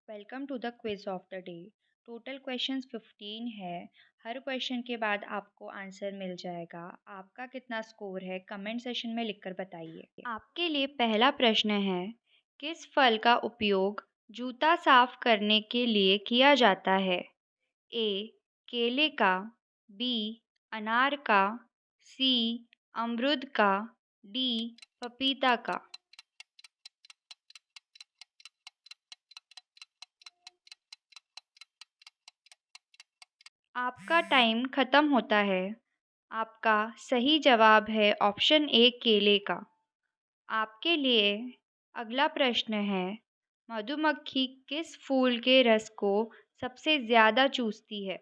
Welcome to the quiz of the day. Total questions 15 है। हर question के बाद आपको आंसर मिल जाएगा। आपका कितना स्कोर है कमेंट सेशन में लिखकर बताइए। आपके लिए पहला प्रश्न है, किस फल का उपयोग जूता साफ करने के लिए किया जाता है? ए केले का, बी अनार का, सी अमरूद का, डी पपीता का। आपका टाइम खत्म होता है। आपका सही जवाब है ऑप्शन ए केले का। आपके लिए अगला प्रश्न है, मधुमक्खी किस फूल के रस को सबसे ज़्यादा चूसती है?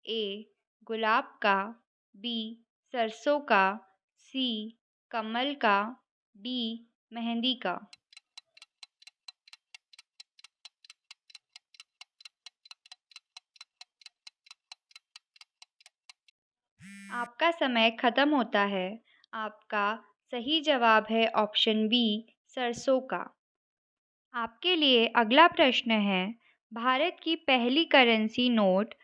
ए गुलाब का, बी सरसों का, सी कमल का, डी मेहंदी का। आपका समय खत्म होता है। आपका सही जवाब है ऑप्शन बी सरसों का। आपके लिए अगला प्रश्न है, भारत की पहली करेंसी नोट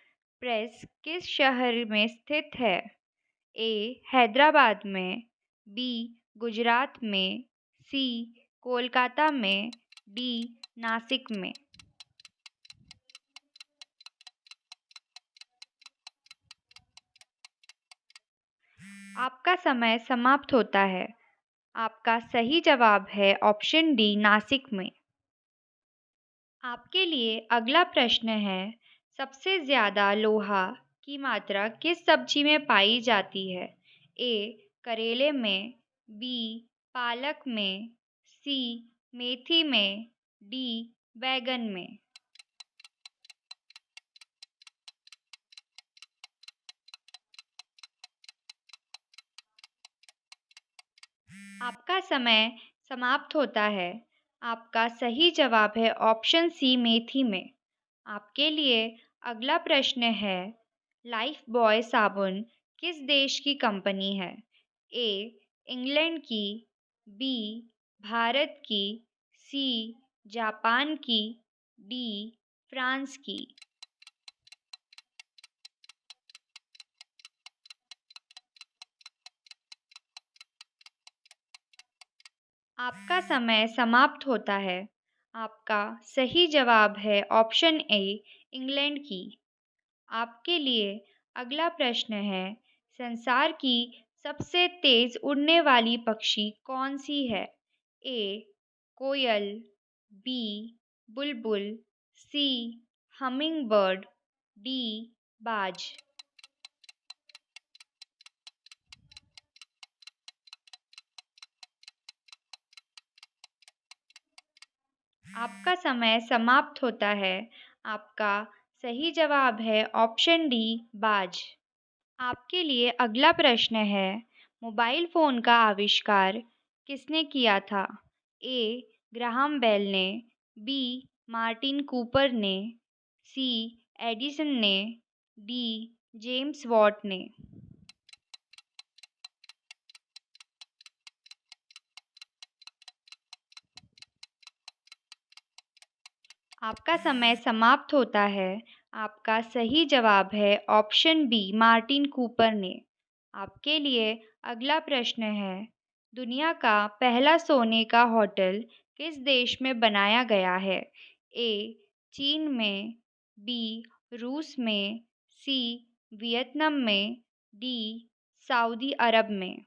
प्रेस किस शहर में स्थित है? ए हैदराबाद में, बी गुजरात में, सी कोलकाता में, डी नासिक में। आपका समय समाप्त होता है। आपका सही जवाब है ऑप्शन डी नासिक में। आपके लिए अगला प्रश्न है, सबसे ज़्यादा लोहा की मात्रा किस सब्जी में पाई जाती है? ए करेले में, बी पालक में, सी मेथी में, डी बैगन में। आपका समय समाप्त होता है। आपका सही जवाब है ऑप्शन सी मेथी में। आपके लिए अगला प्रश्न है, लाइफ बॉय साबुन किस देश की कंपनी है? ए इंग्लैंड की, बी भारत की, सी जापान की, डी फ्रांस की। आपका समय समाप्त होता है। आपका सही जवाब है ऑप्शन ए इंग्लैंड की। आपके लिए अगला प्रश्न है, संसार की सबसे तेज उड़ने वाली पक्षी कौन सी है? ए कोयल, बी बुलबुल, सी हमिंग बर्ड, डी बाज। आपका समय समाप्त होता है। आपका सही जवाब है ऑप्शन डी बाज। आपके लिए अगला प्रश्न है, मोबाइल फ़ोन का आविष्कार किसने किया था? ए ग्राहम बेल ने, बी मार्टिन कूपर ने, सी एडिसन ने, डी जेम्स वॉट ने। आपका समय समाप्त होता है। आपका सही जवाब है ऑप्शन बी मार्टिन कूपर ने। आपके लिए अगला प्रश्न है, दुनिया का पहला सोने का होटल किस देश में बनाया गया है? ए चीन में, बी रूस में, सी वियतनाम में, डी सऊदी अरब में।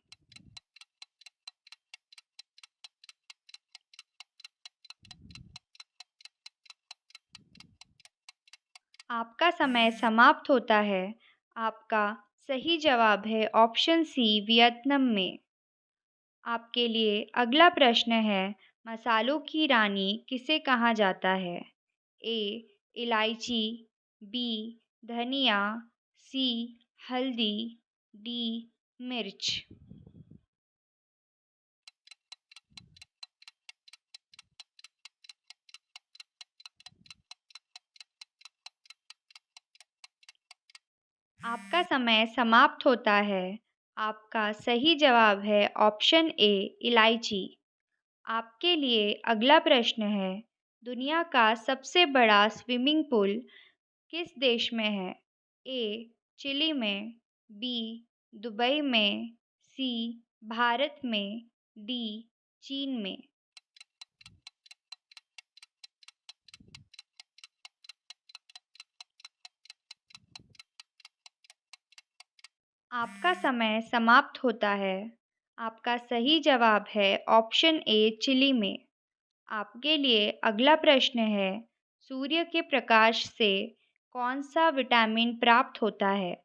आपका समय समाप्त होता है। आपका सही जवाब है ऑप्शन सी वियतनाम में। आपके लिए अगला प्रश्न है, मसालों की रानी किसे कहा जाता है? ए इलायची, बी धनिया, सी हल्दी, डी मिर्च। आपका समय समाप्त होता है। आपका सही जवाब है ऑप्शन ए इलायची। आपके लिए अगला प्रश्न है, दुनिया का सबसे बड़ा स्विमिंग पूल किस देश में है? ए चिली में, बी दुबई में, सी भारत में, डी चीन में। आपका समय समाप्त होता है। आपका सही जवाब है ऑप्शन ए चिली में। आपके लिए अगला प्रश्न है, सूर्य के प्रकाश से कौन सा विटामिन प्राप्त होता है?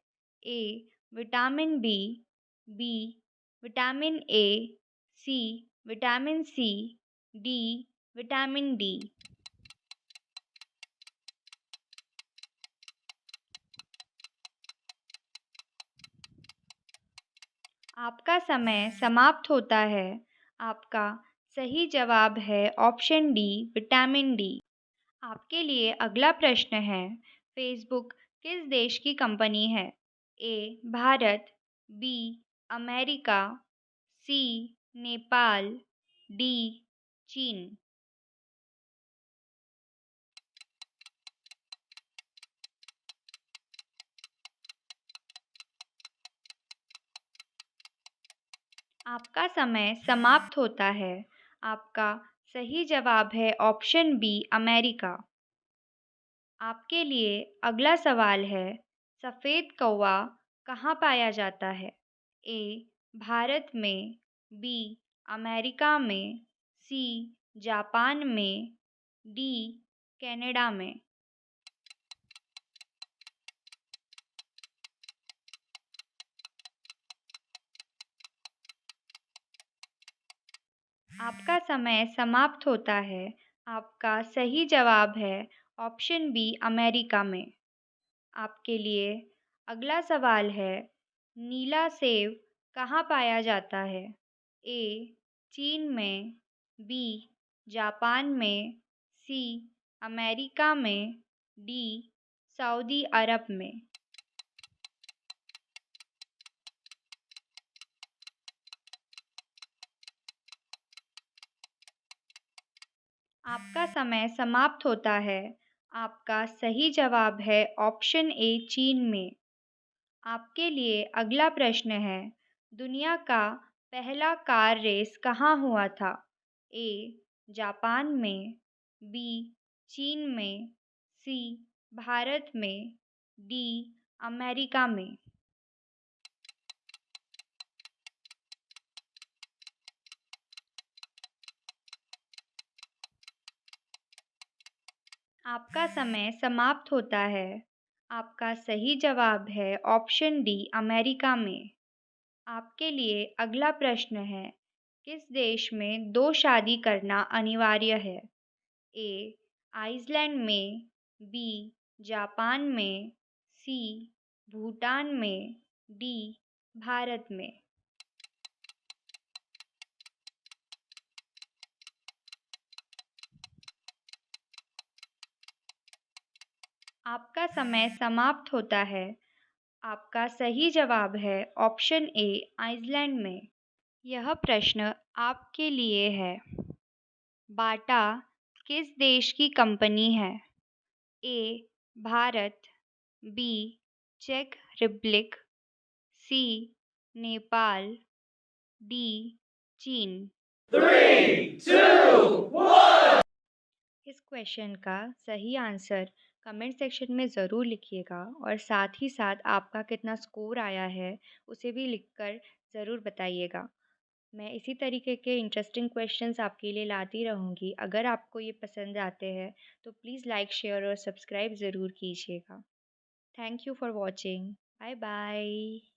A vitamin B, B vitamin A, C vitamin C, D vitamin D. आपका समय समाप्त होता है। आपका सही जवाब है ऑप्शन डी विटामिन डी। आपके लिए अगला प्रश्न है, फेसबुक किस देश की कंपनी है? ए भारत, बी अमेरिका, सी नेपाल, डी चीन। आपका समय समाप्त होता है। आपका सही जवाब है ऑप्शन बी अमेरिका। आपके लिए अगला सवाल है, सफ़ेद कौवा कहाँ पाया जाता है? ए भारत में, बी अमेरिका में, सी जापान में, डी कनाडा में। आपका समय समाप्त होता है। आपका सही जवाब है ऑप्शन बी अमेरिका में। आपके लिए अगला सवाल है, नीला सेब कहाँ पाया जाता है? ए चीन में, बी जापान में, सी अमेरिका में, डी सऊदी अरब में। आपका समय समाप्त होता है। आपका सही जवाब है ऑप्शन ए चीन में। आपके लिए अगला प्रश्न है, दुनिया का पहला कार रेस कहाँ हुआ था? ए जापान में, बी चीन में, सी भारत में, डी अमेरिका में। आपका समय समाप्त होता है। आपका सही जवाब है ऑप्शन डी अमेरिका में। आपके लिए अगला प्रश्न है, किस देश में दो शादी करना अनिवार्य है? ए आइसलैंड में, बी जापान में, सी भूटान में, डी भारत में। आपका समय समाप्त होता है। आपका सही जवाब है ऑप्शन ए आइसलैंड में। यह प्रश्न आपके लिए है, बाटा किस देश की कंपनी है? ए भारत, बी चेक रिपब्लिक, सी नेपाल, डी चीन। 3, 2, 1। इस क्वेश्चन का सही आंसर कमेंट सेक्शन में ज़रूर लिखिएगा और साथ ही साथ आपका कितना स्कोर आया है उसे भी लिखकर ज़रूर बताइएगा। मैं इसी तरीके के इंटरेस्टिंग क्वेश्चंस आपके लिए लाती रहूँगी। अगर आपको ये पसंद आते हैं तो प्लीज़ लाइक, शेयर और सब्सक्राइब ज़रूर कीजिएगा। Thank you for watching. Bye bye.